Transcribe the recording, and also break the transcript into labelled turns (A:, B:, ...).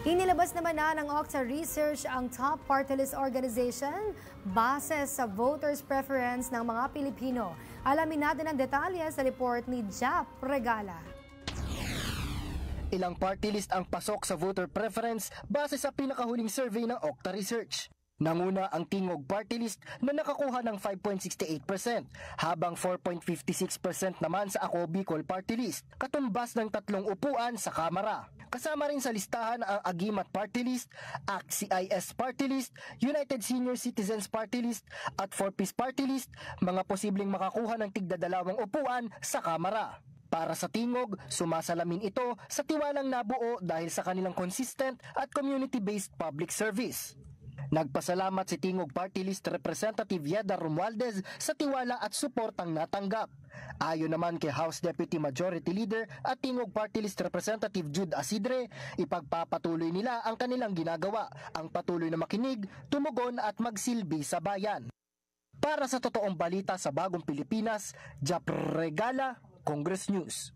A: Inilabas naman na ng Octa Research ang top party list organization base sa voters' preference ng mga Pilipino. Alamin natin ang detalye sa report ni Jap Regala.
B: Ilang party list ang pasok sa voter preference base sa pinakahuling survey ng Octa Research. Nanguna ang Tingog Party List na nakakuha ng 5.68%, habang 4.56% naman sa Ako Bicol Party List, katumbas ng 3 upuan sa Kamara. Kasama rin sa listahan ang Agimat Party List, ACT-CIS Party List, United Senior Citizens Party List at 4-Piece Party List, mga posibleng makakuha ng tigda-2 upuan sa Kamara. Para sa Tingog, sumasalamin ito sa tiwalang nabuo dahil sa kanilang consistent at community-based public service. Nagpasalamat si Tingog Party List Representative Yeda Romualdez sa tiwala at suportang natanggap. Ayon naman kay House Deputy Majority Leader at Tingog Party List Representative Jude Asidre, ipagpapatuloy nila ang kanilang ginagawa, ang patuloy na makinig, tumugon at magsilbi sa bayan. Para sa totoong balita sa Bagong Pilipinas, Jap Regala, Congress News.